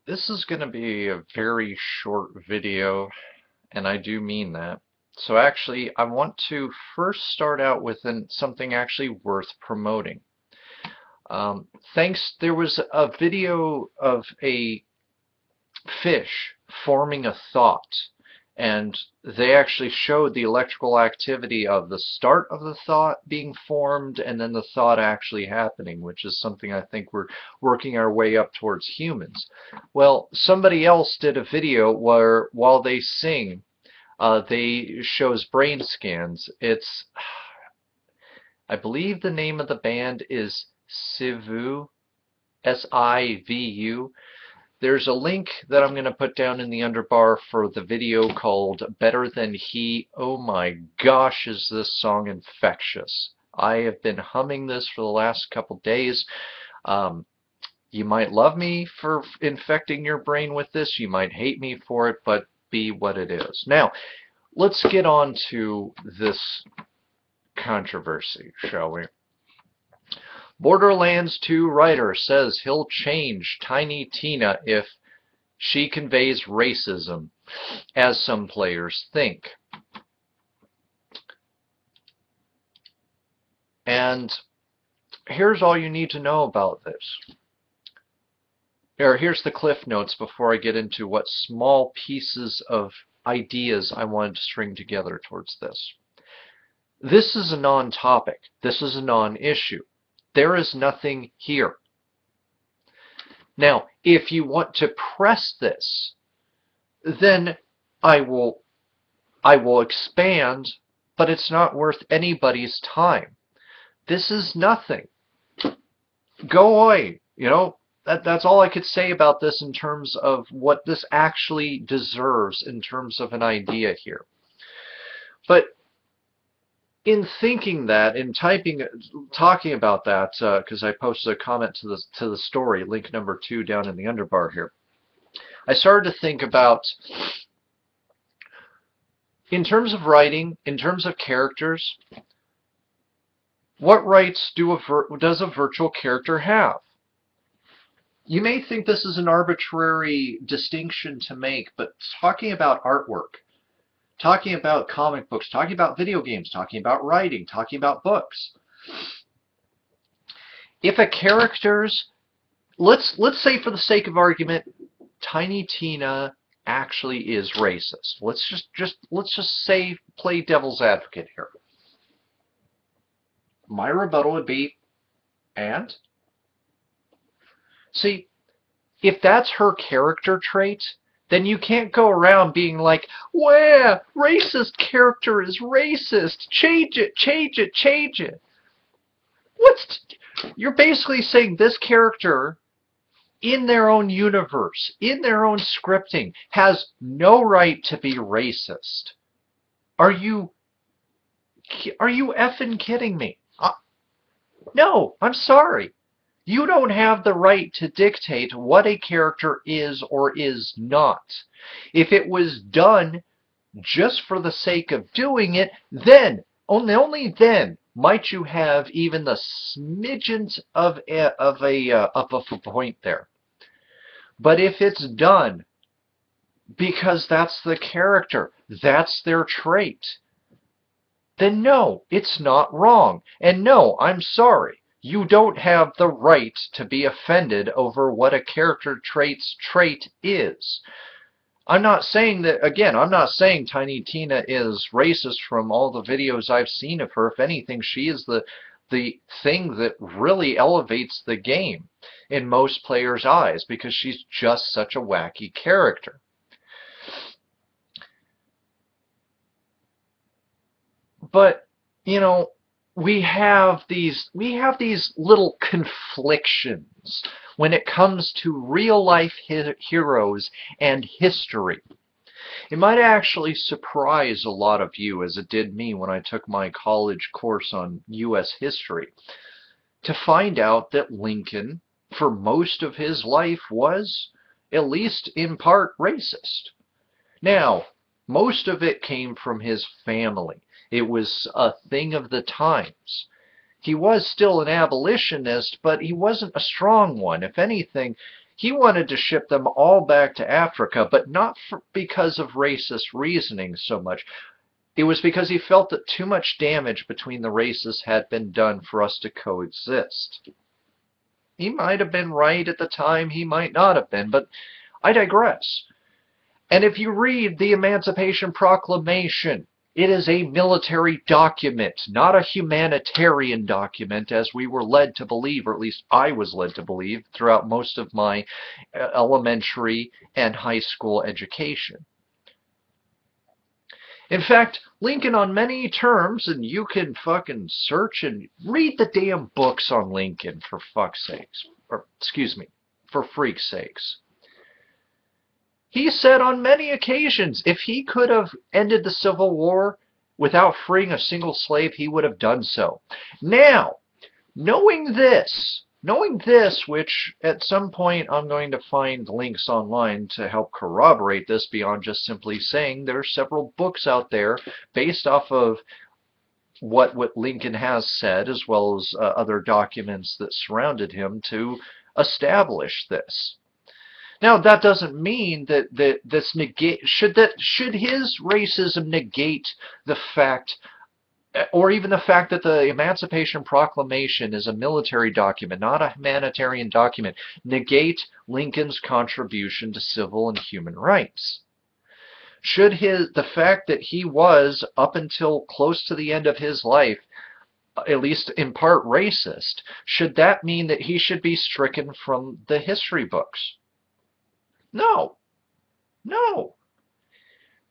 This is going to be a very short video, and I do mean that. So actually, I want to first start out with something actually worth promoting. There was a video of a fish forming a thought, and they actually showed the electrical activity of the start of the thought being formed and then the thought actually happening, which is something I think we're working our way up towards humans. Well, somebody else did a video where while they sing, they shows brain scans. I believe the name of the band is Sivu, Sivu. There's a link that I'm going to put down in the underbar for the video called Better Than He. Oh my gosh, is this song infectious. I have been humming this for the last couple days. Um, you might love me for infecting your brain with this. You might hate me for it, but be what it is. Now, let's get on to this controversy, shall we? Borderlands 2 writer says he'll change Tiny Tina if she conveys racism, as some players think. And here's all you need to know about this. Here's the cliff notes before I get into what small pieces of ideas I wanted to string together towards this. This is a non-topic. This is a non-issue. There is nothing here. Now, if you want to press this, then I will expand, but it's not worth anybody's time. This is nothing. Go away. That's all I could say about this in terms of what this actually deserves in terms of an idea here. But in thinking that, in talking about that, because I posted a comment to the story, link number 2 down in the underbar here, I started to think about, in terms of writing, in terms of characters, what rights does a virtual character have? You may think this is an arbitrary distinction to make, but talking about artwork, talking about comic books, talking about video games, talking about writing, talking about books. If a character's, let's say for the sake of argument, Tiny Tina actually is racist. Let's just say, play devil's advocate here. My rebuttal would be, and? See, if that's her character trait, then you can't go around being like, well, racist character is racist. Change it, change it, change it. You're basically saying this character, in their own universe, in their own scripting, has no right to be racist. Are you effing kidding me? No, I'm sorry. You don't have the right to dictate what a character is or is not. If it was done just for the sake of doing it, then, only then, might you have even the smidgens of a point there. But if it's done because that's the character, that's their trait, then no, it's not wrong. And no, I'm sorry. You don't have the right to be offended over what a character trait's trait is. I'm not saying that, again, I'm not saying Tiny Tina is racist from all the videos I've seen of her. If anything, she is the thing that really elevates the game in most players' eyes because she's just such a wacky character. But, we have these little conflictions when it comes to real life heroes and history. It might actually surprise a lot of you, as it did me when I took my college course on U.S. history, to find out that Lincoln, for most of his life, was, at least in part, racist. Now, most of it came from his family. It was a thing of the times. He was still an abolitionist, but he wasn't a strong one. If anything, He wanted to ship them all back to Africa, but not because of racist reasoning so much. It was because he felt that too much damage between the races had been done for us to coexist. He might have been right at the time, he might not have been, but I digress. And if you read the Emancipation Proclamation, it is a military document, not a humanitarian document, as we were led to believe, or at least I was led to believe, throughout most of my elementary and high school education. In fact, Lincoln on many terms, and you can fucking search and read the damn books on Lincoln, for fuck's sakes. Or, excuse me, for freak's sakes. He said on many occasions, if he could have ended the Civil War without freeing a single slave, he would have done so. Now, knowing this, which at some point I'm going to find links online to help corroborate this beyond just simply saying there are several books out there based off of what Lincoln has said, as well as other documents that surrounded him to establish this. Now, that doesn't mean that this should his racism negate the fact, or even the fact that the Emancipation Proclamation is a military document, not a humanitarian document, negate Lincoln's contribution to civil and human rights? Should the fact that he was, up until close to the end of his life, at least in part racist, should that mean that he should be stricken from the history books? No. No.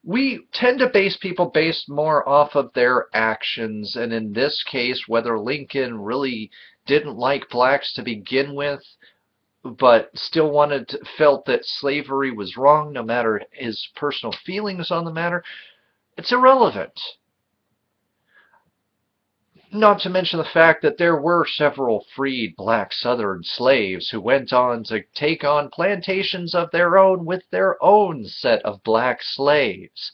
We tend to base people based more off of their actions, and in this case, whether Lincoln really didn't like blacks to begin with, but still felt that slavery was wrong, no matter his personal feelings on the matter, it's irrelevant. Not to mention the fact that there were several freed black Southern slaves who went on to take on plantations of their own with their own set of black slaves.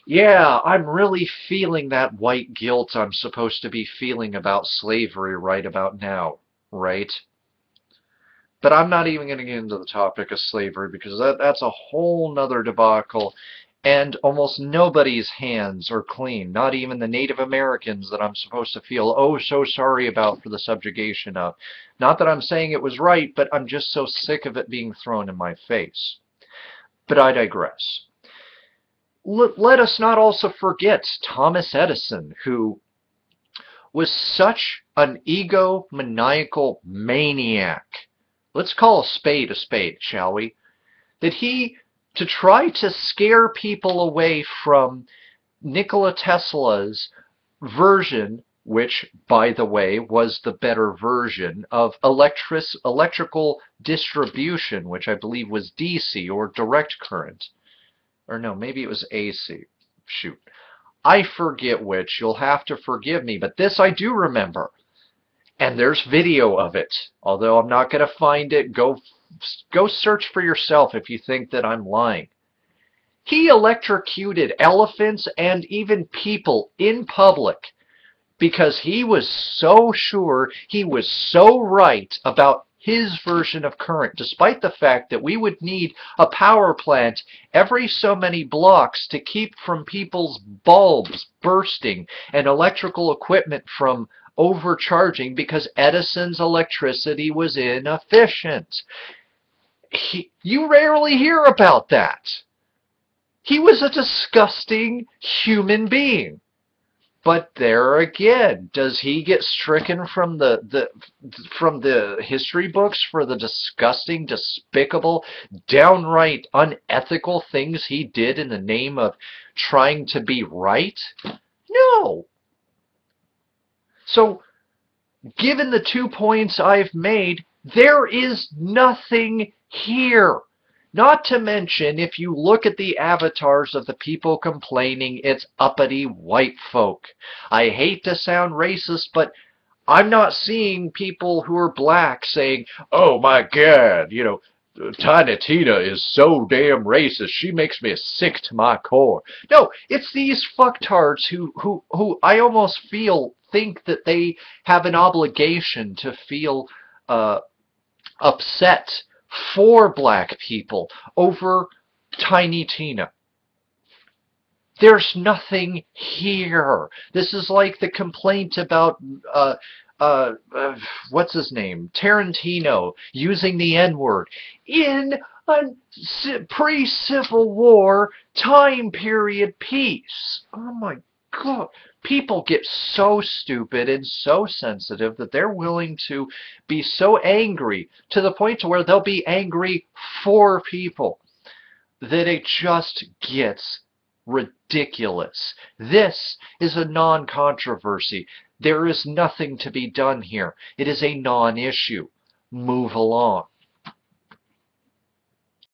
Yeah, I'm really feeling that white guilt I'm supposed to be feeling about slavery right about now, right? But I'm not even going to get into the topic of slavery because that's a whole nother debacle. And almost nobody's hands are clean, not even the Native Americans that I'm supposed to feel oh so sorry about for the subjugation of. Not that I'm saying it was right, but I'm just so sick of it being thrown in my face. But I digress. Let us not also forget Thomas Edison, who was such an egomaniacal maniac. Let's call a spade, shall we? That he, to try to scare people away from Nikola Tesla's version, which, by the way, was the better version of electrical distribution, which I believe was DC, or direct current. Or no, maybe it was AC. Shoot. I forget which. You'll have to forgive me, but this I do remember. And there's video of it. Although I'm not going to find it, go search for yourself if you think that I'm lying. He electrocuted elephants and even people in public because he was so sure, he was so right about his version of current, despite the fact that we would need a power plant every so many blocks to keep from people's bulbs bursting and electrical equipment from overcharging because Edison's electricity was inefficient. You rarely hear about that. He was a disgusting human being. But there again, does he get stricken from the history books for the disgusting, despicable, downright unethical things he did in the name of trying to be right? No. So, given the 2 points I've made, there is nothing here. Not to mention, if you look at the avatars of the people complaining, it's uppity white folk. I hate to sound racist, but I'm not seeing people who are black saying, oh my God, you know, Tiny Tina is so damn racist, she makes me sick to my core. No, it's these fucktards who I almost think that they have an obligation to feel upset for black people over Tiny Tina. There's nothing here. This is like the complaint about uh, uh, what's his name, Tarantino, using the N-word in a pre-Civil War time period piece. Oh my God. People get so stupid and so sensitive that they're willing to be so angry to the point to where they'll be angry for people, that it just gets ridiculous. This is a non-controversy. There is nothing to be done here. It is a non-issue. Move along.